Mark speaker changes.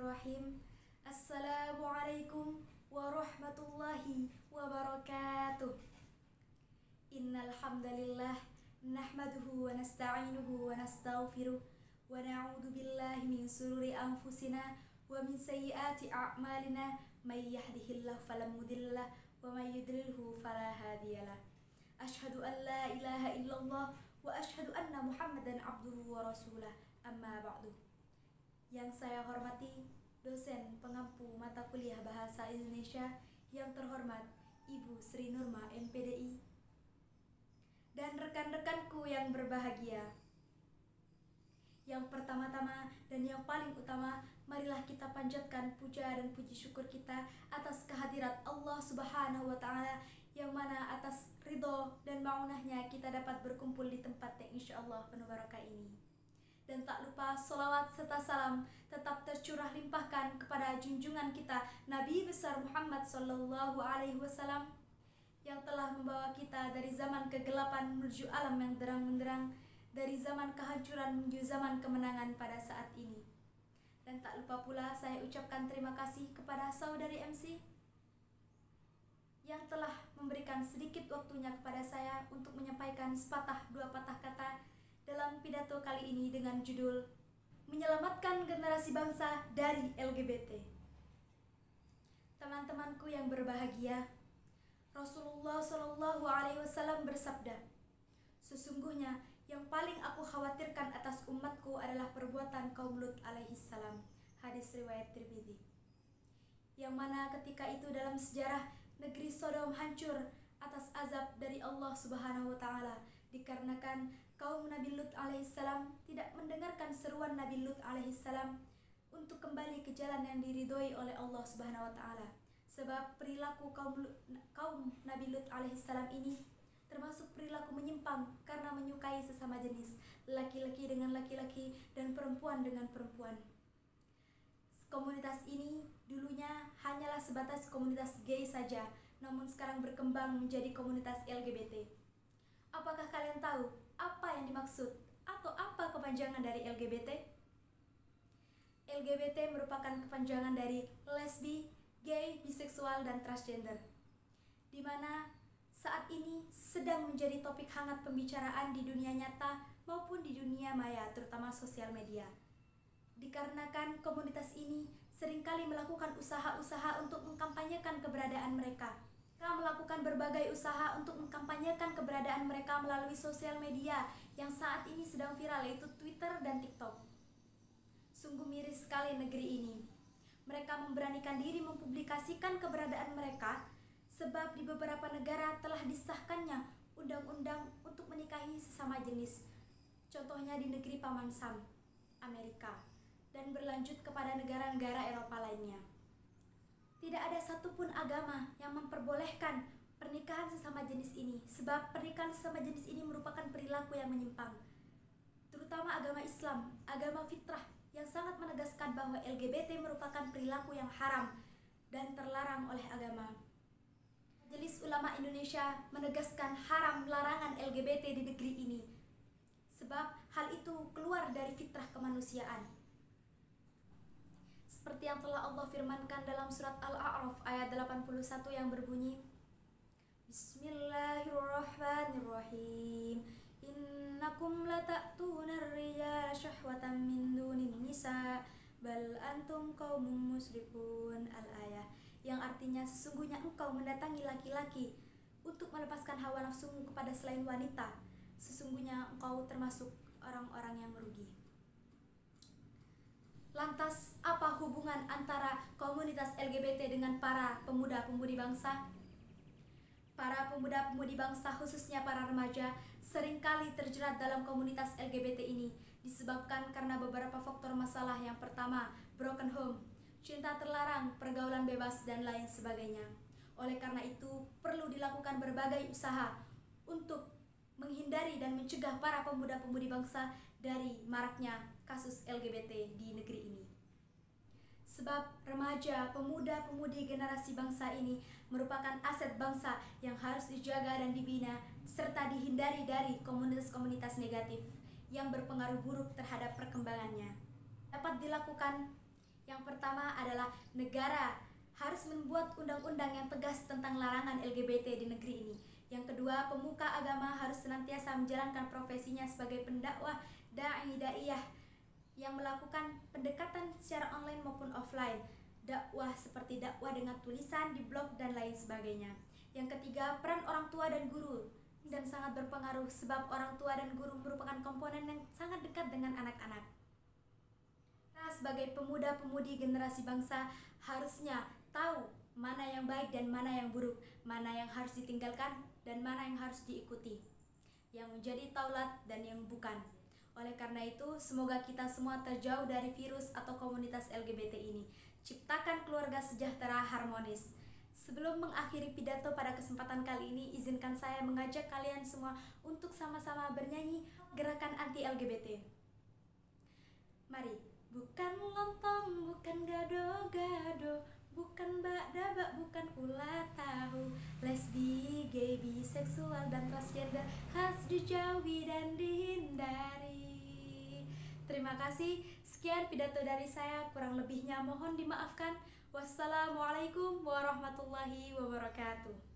Speaker 1: Bismillahirrahmanirrahim. Assalamualaikum warahmatullahi wabarakatuh. Innal hamdalillah nahmaduhu wa nasta'inuhu wa nastaghfiruh wa na'udzu billahi min shururi anfusina wa min sayyiati a'malina may yahdihillahu fala mudhillalah wa may yudlilhu fala hadiyalah. Asyhadu an la ilaha illallah wa asyhadu anna Muhammadan abduhu wa rasuluh. Amma ba'du. Yang saya hormati dosen pengampu mata kuliah Bahasa Indonesia yang terhormat Ibu Sri Nurma MPDI dan rekan-rekanku yang berbahagia. Yang pertama-tama dan yang paling utama, marilah kita panjatkan puja dan puji syukur kita atas kehadirat Allah Subhanahu wa Ta'ala, yang mana atas ridho dan maunahnya kita dapat berkumpul di tempat yang insyaallah penuh barakah ini. Dan tak lupa sholawat serta salam tetap tercurah limpahkan kepada junjungan kita Nabi besar Muhammad Sallallahu Alaihi Wasallam, yang telah membawa kita dari zaman kegelapan menuju alam yang terang benderang, dari zaman kehancuran menuju zaman kemenangan pada saat ini. Dan tak lupa pula saya ucapkan terima kasih kepada saudari MC yang telah memberikan sedikit waktunya kepada saya untuk menyampaikan sepatah dua patah kata dalam pidato kali ini dengan judul Menyelamatkan Generasi Bangsa dari LGBT. Teman-temanku yang berbahagia, Rasulullah Shallallahu Alaihi Wasallam bersabda, sesungguhnya yang paling aku khawatirkan atas umatku adalah perbuatan kaum Lut alaihissalam. Hadis riwayat Tirmidzi. Yang mana ketika itu dalam sejarah negeri Sodom hancur atas azab dari Allah Subhanahu wa Ta'ala, dikarenakan kaum Nabi Lut alaihissalam tidak mendengarkan seruan Nabi Lut alaihissalam untuk kembali ke jalan yang diridhoi oleh Allah Subhanahu wa Ta'ala. Sebab perilaku kaum Nabi Lut alaihissalam ini termasuk perilaku menyimpang karena menyukai sesama jenis, laki-laki dengan laki-laki dan perempuan dengan perempuan. Komunitas ini dulunya hanyalah sebatas komunitas gay saja, namun sekarang berkembang menjadi komunitas LGBT. Apakah kalian tahu apa yang dimaksud atau apa kepanjangan dari LGBT? LGBT merupakan kepanjangan dari lesbi, gay, biseksual, dan transgender, di mana saat ini sedang menjadi topik hangat pembicaraan di dunia nyata maupun di dunia maya, terutama sosial media. Dikarenakan komunitas ini seringkali melakukan usaha-usaha untuk mengkampanyekan keberadaan mereka. Mereka melakukan berbagai usaha untuk mengkampanyekan keberadaan mereka melalui sosial media yang saat ini sedang viral, yaitu Twitter dan TikTok. Sungguh miris sekali negeri ini. Mereka memberanikan diri mempublikasikan keberadaan mereka sebab di beberapa negara telah disahkannya undang-undang untuk menikahi sesama jenis. Contohnya di negeri Paman Sam, Amerika, dan berlanjut kepada negara-negara Eropa lainnya. Tidak ada satupun agama yang memperbolehkan pernikahan sesama jenis ini, sebab pernikahan sesama jenis ini merupakan perilaku yang menyimpang. Terutama agama Islam, agama fitrah yang sangat menegaskan bahwa LGBT merupakan perilaku yang haram dan terlarang oleh agama. Majelis Ulama Indonesia menegaskan haram larangan LGBT di negeri ini, sebab hal itu keluar dari fitrah kemanusiaan. Seperti yang telah Allah firmankan dalam surat Al-A'raf ayat 81 yang berbunyi, Bismillahirrahmanirrahim. Innakum lata'tunar rijala syahwatan min dunin nisa bal antum qaumun musrifun. Al-ayah, yang artinya sesungguhnya engkau mendatangi laki-laki untuk melepaskan hawa nafsumu kepada selain wanita. Sesungguhnya engkau termasuk orang-orang yang merugi. Lantas, apa hubungan antara komunitas LGBT dengan para pemuda-pemudi bangsa? Para pemuda-pemudi bangsa, khususnya para remaja, seringkali terjerat dalam komunitas LGBT ini disebabkan karena beberapa faktor masalah. Yang pertama, broken home, cinta terlarang, pergaulan bebas, dan lain sebagainya. Oleh karena itu, perlu dilakukan berbagai usaha untuk menghindari dan mencegah para pemuda-pemudi bangsa dari maraknya kasus LGBT di negeri ini. Sebab remaja, pemuda-pemudi generasi bangsa ini merupakan aset bangsa yang harus dijaga dan dibina, serta dihindari dari komunitas-komunitas negatif yang berpengaruh buruk terhadap perkembangannya. Dapat dilakukan Yang pertama adalah negara harus membuat undang-undang yang tegas tentang larangan LGBT di negeri ini. Yang kedua, pemuka agama harus senantiasa menjalankan profesinya sebagai pendakwah da'iyah yang melakukan pendekatan secara online maupun offline. Dakwah seperti dakwah dengan tulisan di blog dan lain sebagainya. Yang ketiga, peran orang tua dan guru dan sangat berpengaruh sebab orang tua dan guru merupakan komponen yang sangat dekat dengan anak-anak. Nah, sebagai pemuda-pemudi generasi bangsa harusnya tahu mana yang baik dan mana yang buruk, mana yang harus ditinggalkan dan mana yang harus diikuti, yang menjadi taulat dan yang bukan. Oleh karena itu, semoga kita semua terjauh dari virus atau komunitas LGBT ini. Ciptakan keluarga sejahtera harmonis. Sebelum mengakhiri pidato pada kesempatan kali ini, izinkan saya mengajak kalian semua untuk sama-sama bernyanyi gerakan anti-LGBT. Mari. Bukan lontong, bukan gado-gado, bukan bak-dabak, bukan ulat tahu. Lesbi, gay, biseksual, dan transgender harus dijauhi dan dihindari. Terima kasih. Sekian pidato dari saya, kurang lebihnya mohon dimaafkan. Wassalamualaikum warahmatullahi wabarakatuh.